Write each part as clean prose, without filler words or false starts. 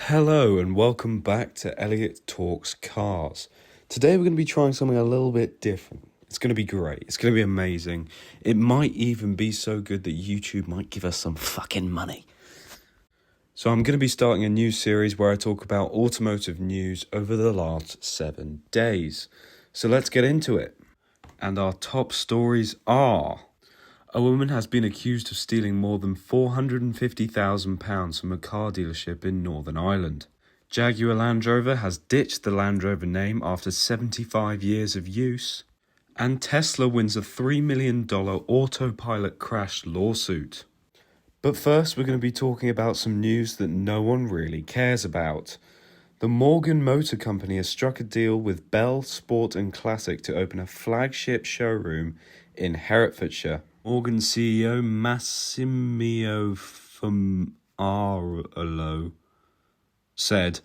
Hello and welcome back to Elliot Talks Cars. Today we're going to be trying something a little bit different. It's going to be great. It's going to be amazing. It might even be so good that YouTube might give us some fucking money. So I'm going to be starting a new series where I talk about automotive news over the last 7 days. So let's get into it. And our top stories are: a woman has been accused of stealing more than £450,000 from a car dealership in Northern Ireland. Jaguar Land Rover has ditched the Land Rover name after 75 years of use. And Tesla wins a $3 million autopilot crash lawsuit. But first, we're going to be talking about some news that no one really cares about. The Morgan Motor Company has struck a deal with Bell Sport and Classic to open a flagship showroom in Herefordshire. Morgan CEO Massimio Fumarolo said,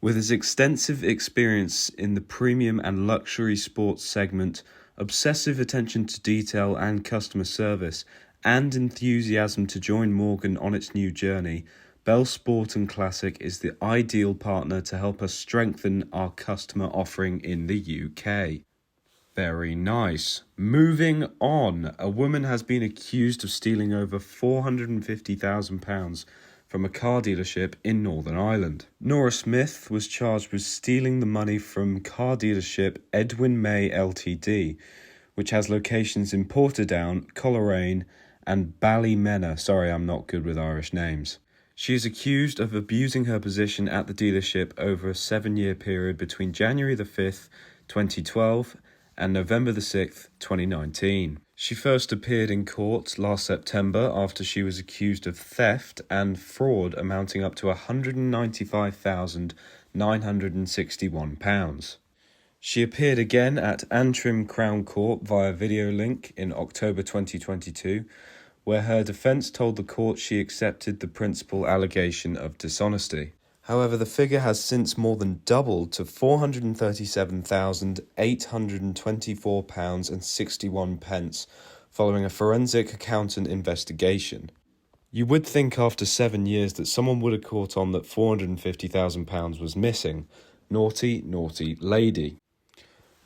with his extensive experience in the premium and luxury sports segment, obsessive attention to detail and customer service, and enthusiasm to join Morgan on its new journey, Bell Sport and Classic is the ideal partner to help us strengthen our customer offering in the UK. Very nice. Moving on, a woman has been accused of stealing over £450,000 from a car dealership in Northern Ireland. Nora Smith was charged with stealing the money from car dealership Edwin May Ltd, which has locations in Portadown, Coleraine and Ballymena. Sorry, I'm not good with Irish names. She is accused of abusing her position at the dealership over a 7-year period between January the 5th, 2012 and November the 6th, 2019. She first appeared in court last September after she was accused of theft and fraud amounting up to £195,961. She appeared again at Antrim Crown Court via video link in October 2022, where her defence told the court she accepted the principal allegation of dishonesty. However, the figure has since more than doubled to £437,824.61 following a forensic accountant investigation. You would think after 7 years that someone would have caught on that £450,000 was missing. Naughty, naughty lady.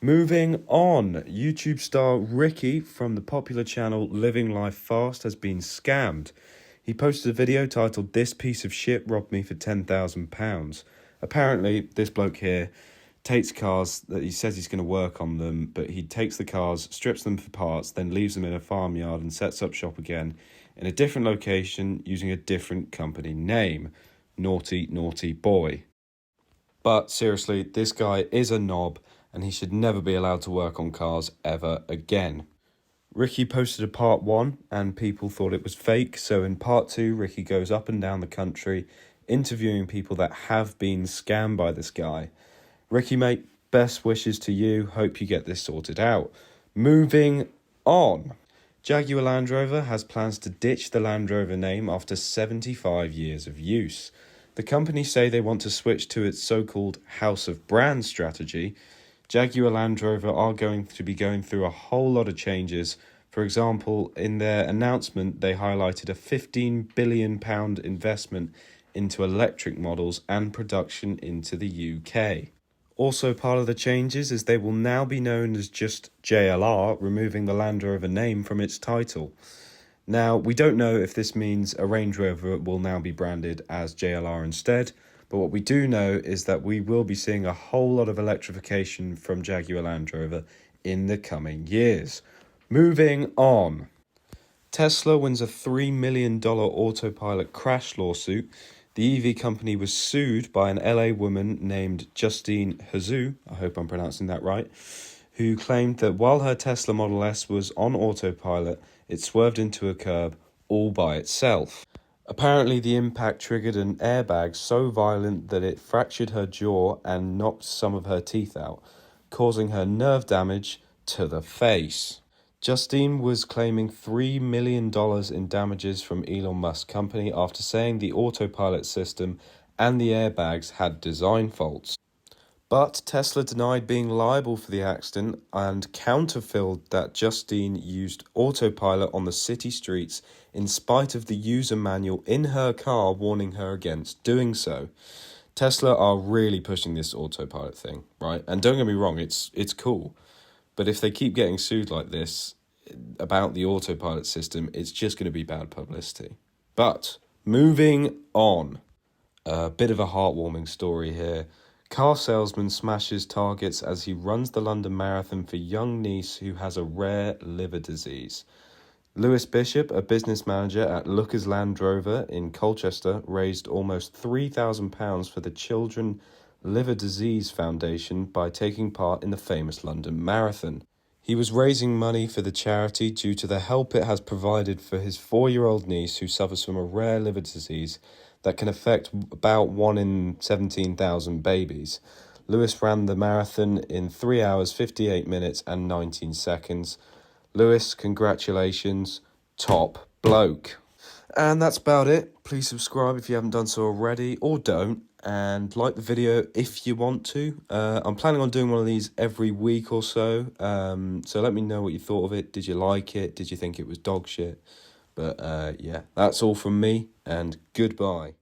Moving on, YouTube star Ricky from the popular channel Living Life Fast has been scammed. He posted a video titled "This piece of shit robbed me for £10,000. Apparently, this bloke here takes cars that he says he's going to work on them, but he takes the cars, strips them for parts, then leaves them in a farmyard and sets up shop again in a different location using a different company name. Naughty, naughty boy. But seriously, this guy is a knob and he should never be allowed to work on cars ever again. Ricky posted a part 1 and people thought it was fake, so in part 2 Ricky goes up and down the country interviewing people that have been scammed by this guy. Ricky mate, best wishes to you, hope you get this sorted out. Moving on. Jaguar Land Rover has plans to ditch the Land Rover name after 75 years of use. The company say they want to switch to its so-called House of Brands strategy. Jaguar Land Rover are going to be going through a whole lot of changes. For example, in their announcement, they highlighted a £15 billion investment into electric models and production into the UK. Also part of the changes is they will now be known as just JLR, removing the Land Rover name from its title. Now, we don't know if this means a Range Rover will now be branded as JLR instead, but what we do know is that we will be seeing a whole lot of electrification from Jaguar Land Rover in the coming years. Moving on. Tesla wins a $3 million autopilot crash lawsuit. The EV company was sued by an LA woman named Justine Hazoo, I hope I'm pronouncing that right, who claimed that while her Tesla Model S was on autopilot, it swerved into a curb all by itself. Apparently, the impact triggered an airbag so violent that it fractured her jaw and knocked some of her teeth out, causing her nerve damage to the face. Justine was claiming $3 million in damages from Elon Musk's company after saying the autopilot system and the airbags had design faults. But Tesla denied being liable for the accident and counterfilled that Justine used autopilot on the city streets in spite of the user manual in her car warning her against doing so. Tesla are really pushing this autopilot thing, right? And don't get me wrong, it's cool. But if they keep getting sued like this about the autopilot system, it's just going to be bad publicity. But moving on, a bit of a heartwarming story here. Car salesman smashes targets as he runs the London Marathon for young niece who has a rare liver disease. Lewis Bishop, a business manager at Lookers Land Rover in Colchester, raised almost £3,000 for the Children Liver Disease Foundation by taking part in the famous London Marathon. He was raising money for the charity due to the help it has provided for his 4-year-old niece who suffers from a rare liver disease that can affect about 1 in 17,000 babies. Lewis ran the marathon in 3 hours, 58 minutes and 19 seconds. Lewis, congratulations, top bloke. And that's about it. Please subscribe if you haven't done so already, or don't, and like the video if you want to. I'm planning on doing one of these every week or so, so let me know what you thought of it. Did you like it? Did you think it was dog shit? But yeah, that's all from me, and goodbye.